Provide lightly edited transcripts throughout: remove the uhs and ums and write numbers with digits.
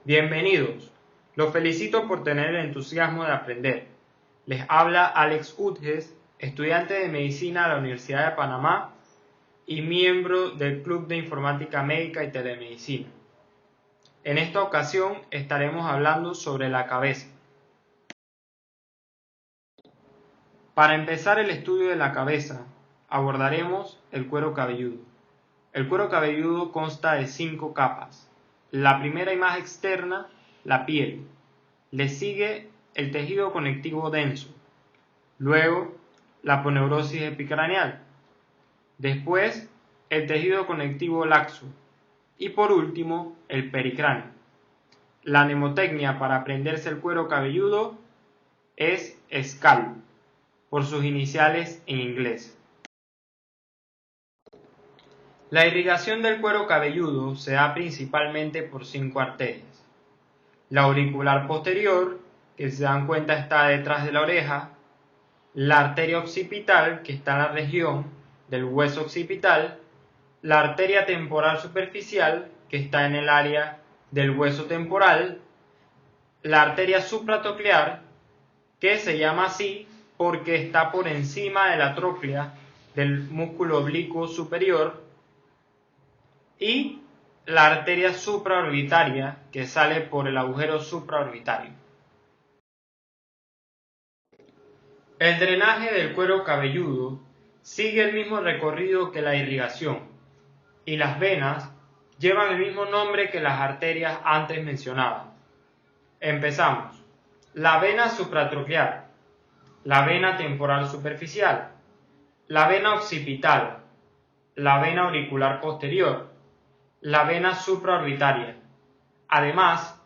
Bienvenidos. Los felicito por tener el entusiasmo de aprender. Les habla Alex Utges, estudiante de Medicina de la Universidad de Panamá y miembro del Club de Informática Médica y Telemedicina. En esta ocasión estaremos hablando sobre la cabeza. Para empezar el estudio de la cabeza, abordaremos el cuero cabelludo. El cuero cabelludo consta de 5 capas. La primera y más externa, la piel. Le sigue el tejido conectivo denso. Luego, la aponeurosis epicraneal. Después, el tejido conectivo laxo. Y por último, el pericráneo. La mnemotecnia para aprenderse el cuero cabelludo es SCALP, por sus iniciales en inglés. La irrigación del cuero cabelludo se da principalmente por 5 arterias. La auricular posterior, que se dan cuenta está detrás de la oreja, la arteria occipital, que está en la región del hueso occipital, la arteria temporal superficial, que está en el área del hueso temporal, la arteria supratroclear, que se llama así porque está por encima de la tróclea del músculo oblicuo superior, y la arteria supraorbitaria, que sale por el agujero supraorbitario. El drenaje del cuero cabelludo sigue el mismo recorrido que la irrigación, y las venas llevan el mismo nombre que las arterias antes mencionadas. Empezamos. La vena supratroclear, la vena temporal superficial, la vena occipital, la vena auricular posterior, la vena supraorbitaria. Además,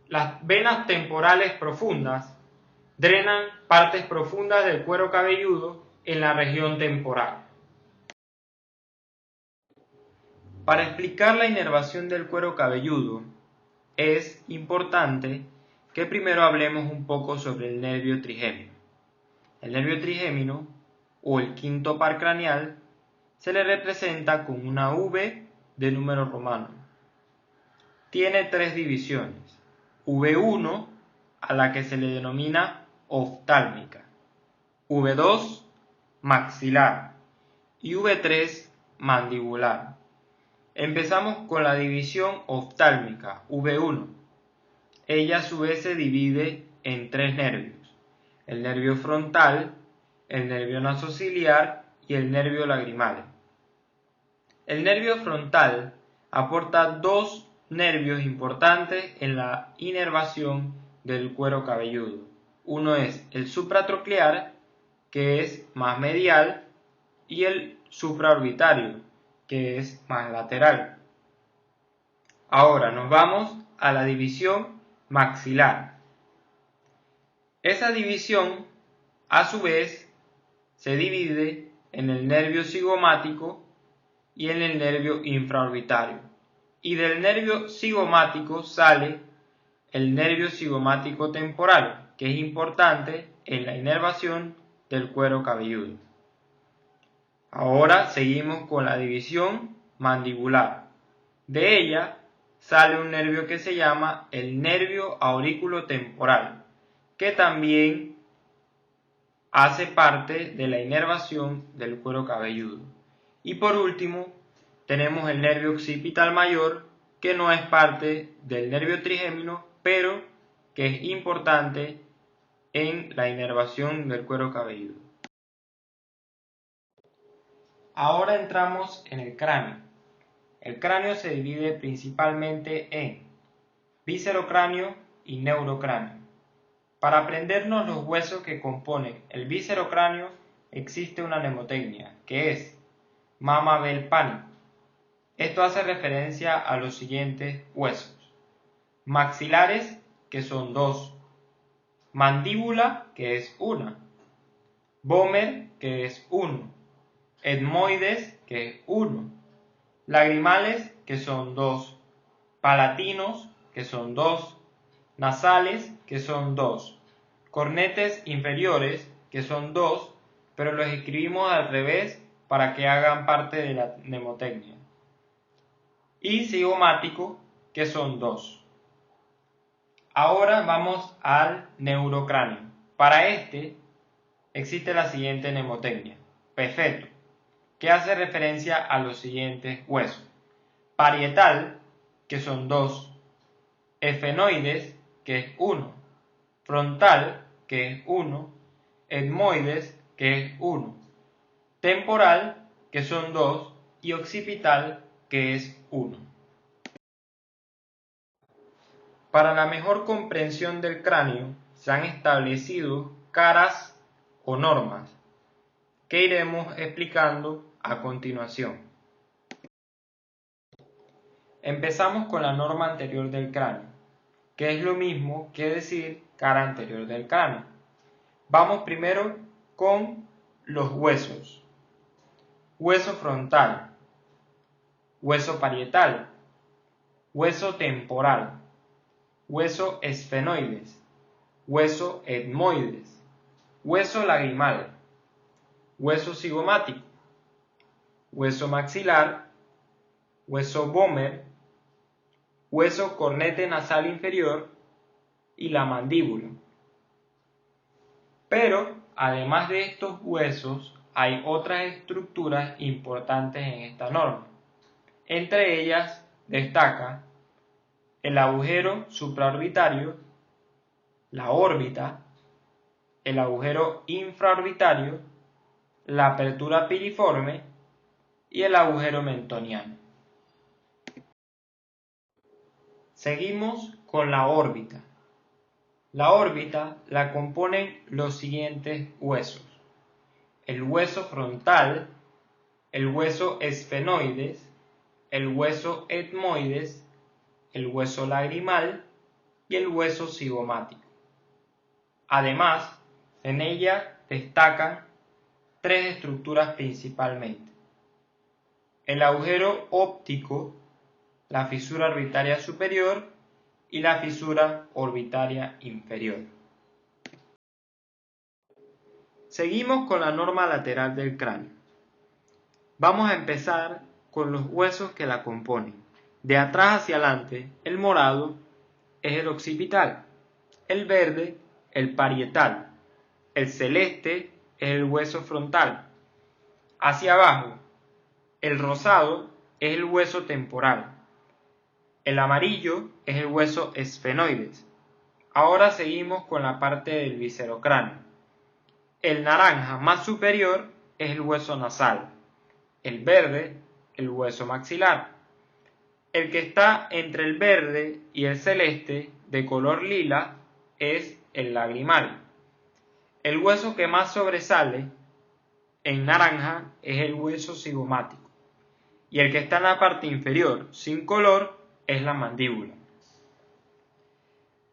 las venas temporales profundas drenan partes profundas del cuero cabelludo en la región temporal. Para explicar la inervación del cuero cabelludo, es importante que primero hablemos un poco sobre el nervio trigémino. El nervio trigémino, o el quinto par craneal, se le representa con una V de número romano. Tiene 3 divisiones: V1, a la que se le denomina oftálmica, V2, maxilar, y V3, mandibular. Empezamos con la división oftálmica, V1. Ella a su vez se divide en 3 nervios: el nervio frontal, el nervio nasociliar y el nervio lagrimal. El nervio frontal aporta 2 nervios importantes en la inervación del cuero cabelludo. Uno es el supratroclear, que es más medial, y el supraorbitario, que es más lateral. Ahora nos vamos a la división maxilar. Esa división, a su vez, se divide en el nervio cigomático y en el nervio infraorbitario. Y del nervio cigomático sale el nervio cigomático temporal, que es importante en la inervación del cuero cabelludo. Ahora seguimos con la división mandibular. De ella sale un nervio que se llama el nervio auriculotemporal, que también hace parte de la inervación del cuero cabelludo. Y por último, tenemos el nervio occipital mayor, que no es parte del nervio trigémino, pero que es importante en la inervación del cuero cabelludo. Ahora entramos en el cráneo. El cráneo se divide principalmente en viscerocráneo y neurocráneo. Para aprendernos los huesos que componen el viscerocráneo existe una mnemotecnia, que es Mama Bell Pani. Esto hace referencia a los siguientes huesos: maxilares, que son 2, mandíbula, que es 1, vomer, que es 1, etmoides, que es 1, lagrimales, que son 2, palatinos, que son 2, nasales, que son 2, cornetes inferiores, que son 2, pero los escribimos al revés para que hagan parte de la mnemotecnia, y cigomático, que son 2. Ahora vamos al neurocráneo. Para este existe la siguiente mnemotecnia. Perfecto, que hace referencia a los siguientes huesos. Parietal, que son 2. Efenoides, que es 1. Frontal, que es 1. Etmoides, que es 1. Temporal, que son 2. Y occipital, que es 1. Para la mejor comprensión del cráneo, se han establecido caras o normas, que iremos explicando a continuación. Empezamos con la norma anterior del cráneo, que es lo mismo que decir cara anterior del cráneo. Vamos primero con los huesos. Hueso frontal, hueso parietal, hueso temporal, hueso esfenoides, hueso etmoides, hueso lagrimal, hueso cigomático, hueso maxilar, hueso vomer, hueso cornete nasal inferior y la mandíbula. Pero, además de estos huesos, hay otras estructuras importantes en esta norma. Entre ellas destaca el agujero supraorbitario, la órbita, el agujero infraorbitario, la apertura piriforme y el agujero mentoniano. Seguimos con la órbita. La órbita la componen los siguientes huesos: el hueso frontal, el hueso esfenoides, el hueso etmoides, el hueso lagrimal y el hueso cigomático. Además, en ella destacan 3 estructuras principalmente: el agujero óptico, la fisura orbitaria superior y la fisura orbitaria inferior. Seguimos con la norma lateral del cráneo. Vamos a empezar con los huesos que la componen. De atrás hacia adelante, el morado es el occipital, el verde el parietal, el celeste es el hueso frontal. Hacia abajo, el rosado es el hueso temporal. El amarillo es el hueso esfenoides. Ahora seguimos con la parte del viscerocráneo. El naranja más superior es el hueso nasal. El verde, el hueso maxilar. El que está entre el verde y el celeste, de color lila, es el lagrimal. El hueso que más sobresale en naranja es el hueso cigomático. Y el que está en la parte inferior, sin color, es la mandíbula.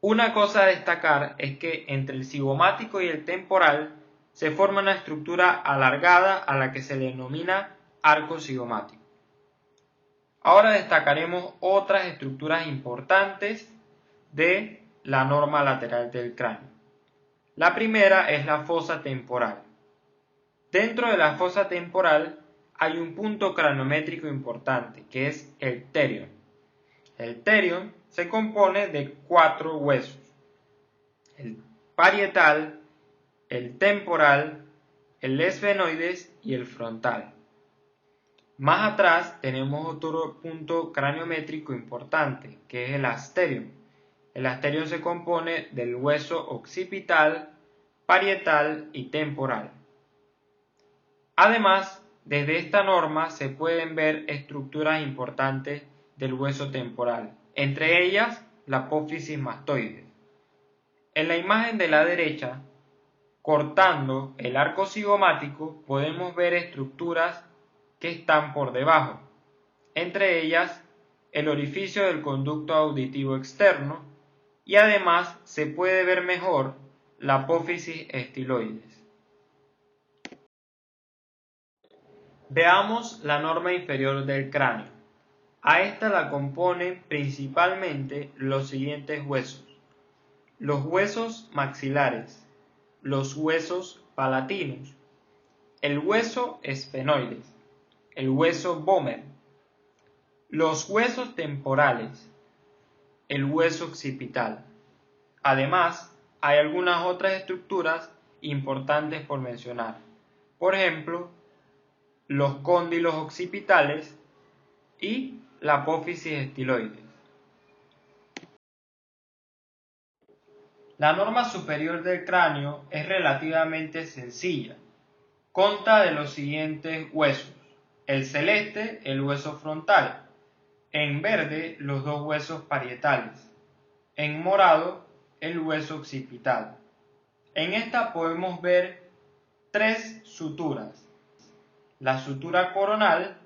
Una cosa a destacar es que entre el cigomático y el temporal se forma una estructura alargada a la que se le denomina arco cigomático. Ahora destacaremos otras estructuras importantes de la norma lateral del cráneo. La primera es la fosa temporal. Dentro de la fosa temporal hay un punto craniométrico importante, que es el terion. El terion se compone de 4 huesos: el parietal, el temporal, el esfenoides y el frontal. Más atrás tenemos otro punto craniométrico importante, que es el asterion. El asterion se compone del hueso occipital, parietal y temporal. Además, desde esta norma se pueden ver estructuras importantes del hueso temporal, entre ellas la apófisis mastoide. En la imagen de la derecha, cortando el arco cigomático, podemos ver estructuras que están por debajo, entre ellas el orificio del conducto auditivo externo, y además se puede ver mejor la apófisis estiloides. Veamos la norma inferior del cráneo. A esta la componen principalmente los siguientes huesos: los huesos maxilares, los huesos palatinos, el hueso esfenoides, el hueso vomer, los huesos temporales, el hueso occipital, Además, hay algunas otras estructuras importantes por mencionar. Por ejemplo, los cóndilos occipitales y la apófisis estiloides. La norma superior del cráneo es relativamente sencilla. Consta de los siguientes huesos: el celeste, el hueso frontal; en verde, los dos huesos parietales; en morado, el hueso occipital. En esta podemos ver tres suturas: la sutura coronal,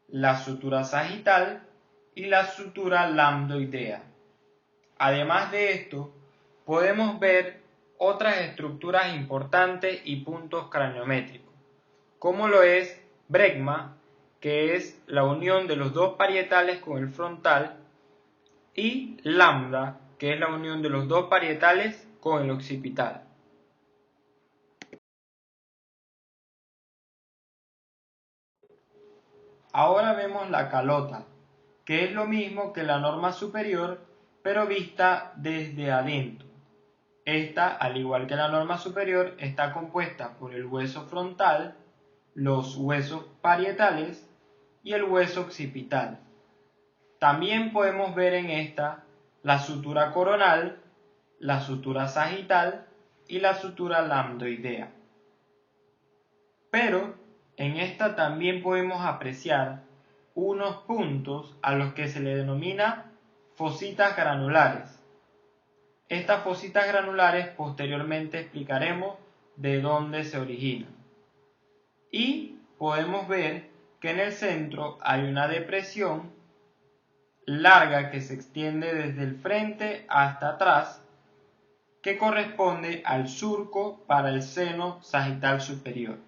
la sutura sagital y la sutura lambdoidea. Además de esto, podemos ver otras estructuras importantes y puntos craniométricos, como lo es brecma, que es la unión de los dos parietales con el frontal, y lambda, que es la unión de los dos parietales con el occipital. Ahora vemos la calota, que es lo mismo que la norma superior, pero vista desde adentro. Esta, al igual que la norma superior, está compuesta por el hueso frontal, los huesos parietales y el hueso occipital. También podemos ver en esta la sutura coronal, la sutura sagital y la sutura lambdoidea. Pero en esta también podemos apreciar unos puntos a los que se le denomina fositas granulares. Estas fositas granulares posteriormente explicaremos de dónde se originan. Y podemos ver que en el centro hay una depresión larga que se extiende desde el frente hasta atrás, que corresponde al surco para el seno sagital superior.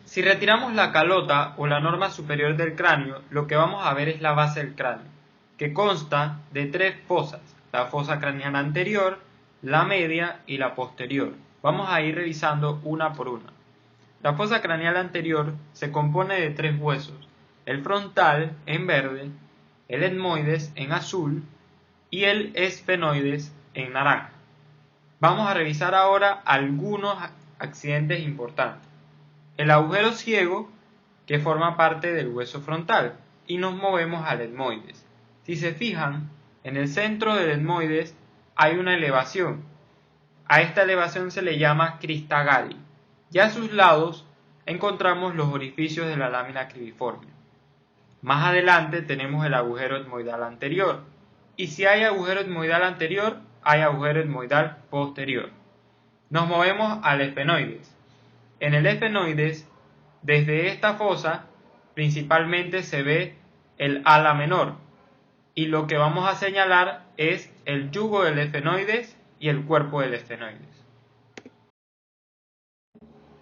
Si retiramos la calota o la norma superior del cráneo, lo que vamos a ver es la base del cráneo, que consta de tres fosas: la fosa craneal anterior, la media y la posterior. Vamos a ir revisando una por una. La fosa craneal anterior se compone de tres huesos: el frontal en verde, el etmoides en azul y el esfenoides en naranja. Vamos a revisar ahora algunos accidentes importantes. El agujero ciego, que forma parte del hueso frontal, y nos movemos al etmoides. Si se fijan, en el centro del etmoides hay una elevación. A esta elevación se le llama crista Galli, y a sus lados encontramos los orificios de la lámina cribiforme. Más adelante tenemos el agujero etmoidal anterior, y si hay agujero etmoidal anterior, hay agujero etmoidal posterior. Nos movemos al esfenoides. En el esfenoides, desde esta fosa, principalmente se ve el ala menor, y lo que vamos a señalar es el yugo del esfenoides y el cuerpo del esfenoides.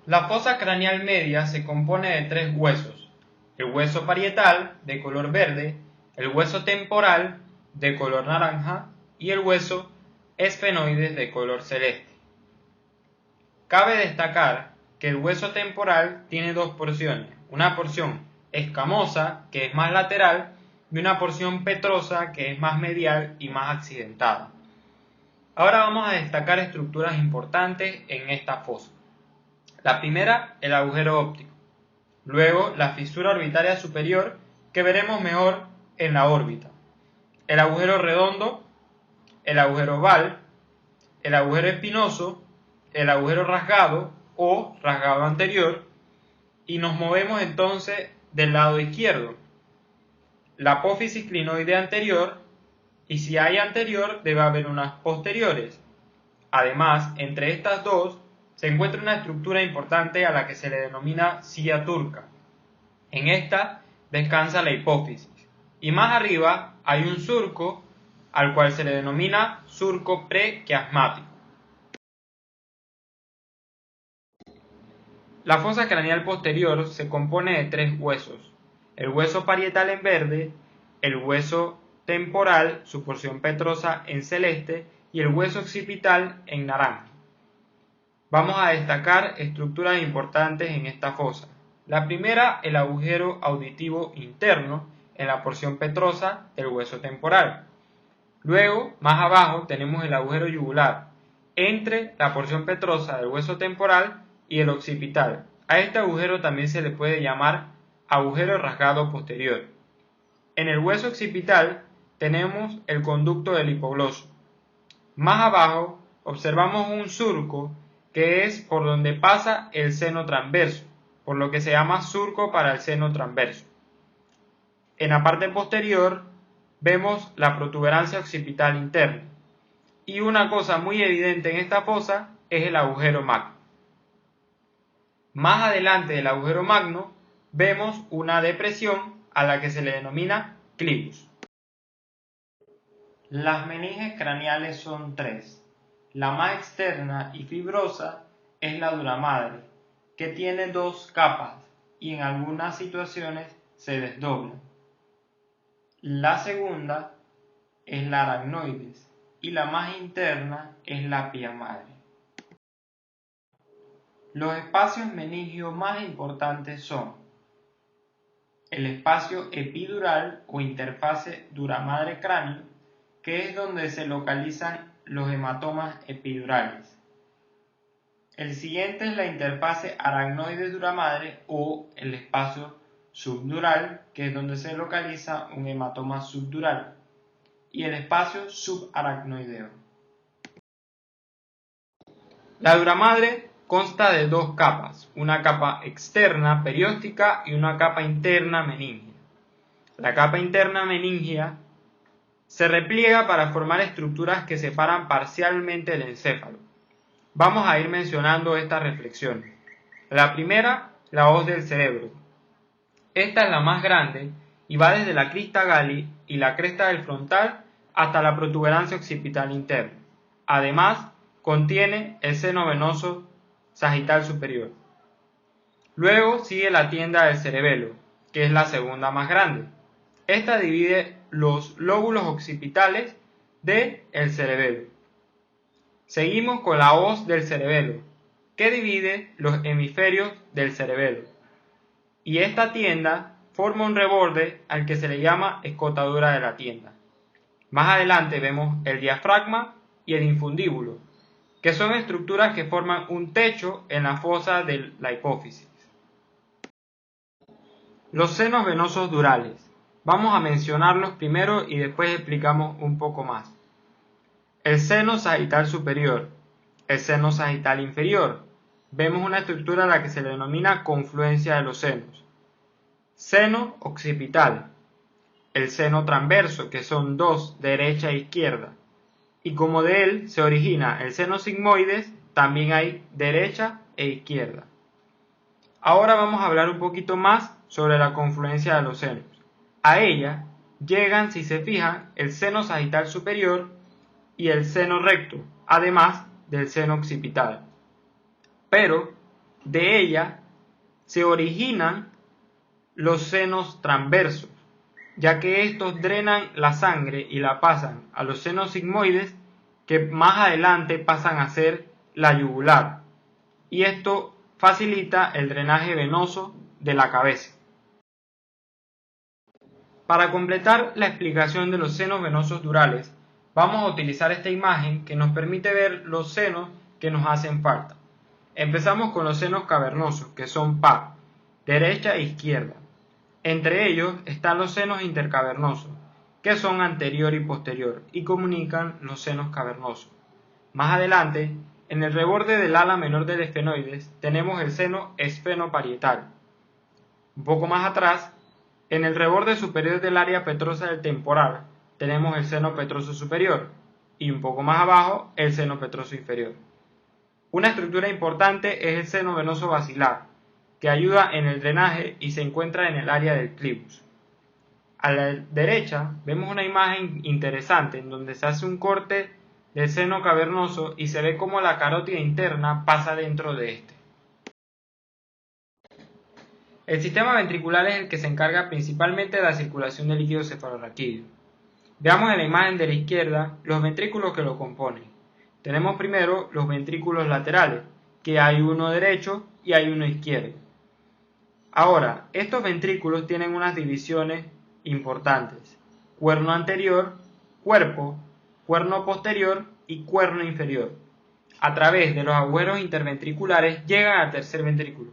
La fosa craneal media se compone de tres huesos: el hueso parietal, de color verde, el hueso temporal, de color naranja, y el hueso esfenoides, de color celeste. Cabe destacar que el hueso temporal tiene dos porciones: una porción escamosa, que es más lateral, y una porción petrosa, que es más medial y más accidentada. Ahora vamos a destacar estructuras importantes en esta fosa. La primera, el agujero óptico. Luego, la fisura orbitaria superior, que veremos mejor en la órbita. El agujero redondo, el agujero oval, el agujero espinoso, el agujero rasgado o rasgado anterior, y nos movemos entonces del lado izquierdo. La apófisis clinoidea anterior, y si hay anterior debe haber unas posteriores. Además, entre estas dos se encuentra una estructura importante a la que se le denomina silla turca. En esta descansa la hipófisis, y más arriba hay un surco al cual se le denomina surco prequiasmático. La fosa craneal posterior se compone de tres huesos: el hueso parietal en verde, el hueso temporal, su porción petrosa, en celeste, y el hueso occipital en naranja. Vamos a destacar estructuras importantes en esta fosa. La primera, el agujero auditivo interno, en la porción petrosa del hueso temporal. Luego, más abajo, tenemos el agujero yugular, entre la porción petrosa del hueso temporal y el occipital. A este agujero también se le puede llamar agujero rasgado posterior. En el hueso occipital tenemos el conducto del hipogloso. Más abajo observamos un surco que es por donde pasa el seno transverso, por lo que se llama surco para el seno transverso. En la parte posterior vemos la protuberancia occipital interna. Y una cosa muy evidente en esta fosa es el agujero magno. Más adelante del agujero magno vemos una depresión a la que se le denomina clivus. Las meninges craneales son tres. La más externa y fibrosa es la duramadre, que tiene dos capas y en algunas situaciones se desdobla. La segunda es la aracnoides y la más interna es la pía madre. Los espacios meningios más importantes son el espacio epidural o interfase duramadre-cráneo, que es donde se localizan los hematomas epidurales. El siguiente es la interfase aracnoides-duramadre o el espacio subdural, que es donde se localiza un hematoma subdural, y el espacio subaracnoideo. La duramadre consta de dos capas, una capa externa perióstica y una capa interna meningia. La capa interna meningia se repliega para formar estructuras que separan parcialmente el encéfalo. Vamos a ir mencionando estas reflexiones. La primera, la hoz del cerebro. Esta es la más grande y va desde la crista galli y la cresta del frontal hasta la protuberancia occipital interna. Además, contiene el seno venoso sagital superior. Luego sigue la tienda del cerebelo, que es la segunda más grande. Esta divide los lóbulos occipitales del cerebelo. Seguimos con la hoz del cerebelo, que divide los hemisferios del cerebelo. Y esta tienda forma un reborde al que se le llama escotadura de la tienda. Más adelante vemos el diafragma y el infundíbulo, que son estructuras que forman un techo en la fosa de la hipófisis. Los senos venosos durales. Vamos a mencionarlos primero y después explicamos un poco más. El seno sagital superior, el seno sagital inferior. Vemos una estructura a la que se le denomina confluencia de los senos. Seno occipital, el seno transverso, que son dos, derecha e izquierda. Y como de él se origina el seno sigmoides, también hay derecha e izquierda. Ahora vamos a hablar un poquito más sobre la confluencia de los senos. A ella llegan, si se fijan, el seno sagital superior y el seno recto, además del seno occipital. Pero de ella se originan los senos transversos, ya que estos drenan la sangre y la pasan a los senos sigmoides, que más adelante pasan a ser la yugular, y esto facilita el drenaje venoso de la cabeza. Para completar la explicación de los senos venosos durales, vamos a utilizar esta imagen que nos permite ver los senos que nos hacen falta. Empezamos con los senos cavernosos, que son par, derecha e izquierda. Entre ellos están los senos intercavernosos, que son anterior y posterior, y comunican los senos cavernosos. Más adelante, en el reborde del ala menor del esfenoides, tenemos el seno esfenoparietal. Un poco más atrás, en el reborde superior del área petrosa del temporal, tenemos el seno petroso superior, y un poco más abajo, el seno petroso inferior. Una estructura importante es el seno venoso basilar, que ayuda en el drenaje y se encuentra en el área del clivus. A la derecha vemos una imagen interesante en donde se hace un corte del seno cavernoso y se ve cómo la carótida interna pasa dentro de este. El sistema ventricular es el que se encarga principalmente de la circulación del líquido cefalorraquídeo. Veamos en la imagen de la izquierda los ventrículos que lo componen. Tenemos primero los ventrículos laterales, que hay uno derecho y hay uno izquierdo. Ahora, estos ventrículos tienen unas divisiones importantes: cuerno anterior, cuerpo, cuerno posterior y cuerno inferior. A través de los agujeros interventriculares llegan al tercer ventrículo.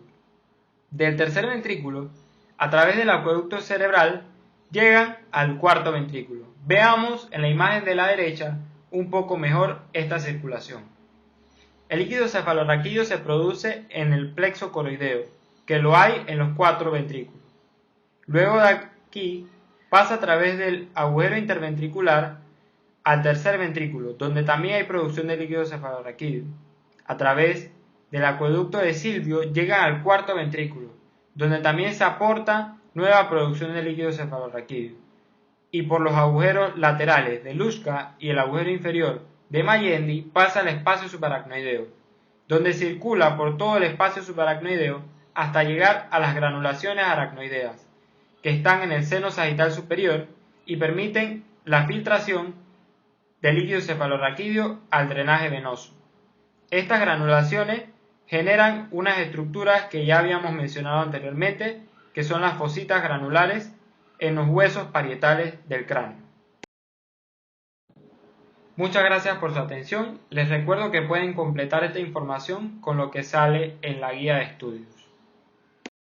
Del tercer ventrículo, a través del acueducto cerebral, llegan al cuarto ventrículo. Veamos en la imagen de la derecha un poco mejor esta circulación. El líquido cefalorraquídeo se produce en el plexo coroideo, que lo hay en los cuatro ventrículos. Luego de aquí pasa a través del agujero interventricular al tercer ventrículo, donde también hay producción de líquido cefalorraquídeo. A través del acueducto de Silvio llega al cuarto ventrículo, donde también se aporta nueva producción de líquido cefalorraquídeo. Y por los agujeros laterales de Luschka y el agujero inferior de Magendie pasa al espacio subaracnoideo, donde circula por todo el espacio subaracnoideo hasta llegar a las granulaciones aracnoideas, que están en el seno sagital superior y permiten la filtración del líquido cefalorraquídeo al drenaje venoso. Estas granulaciones generan unas estructuras que ya habíamos mencionado anteriormente, que son las fositas granulares en los huesos parietales del cráneo. Muchas gracias por su atención. Les recuerdo que pueden completar esta información con lo que sale en la guía de estudios.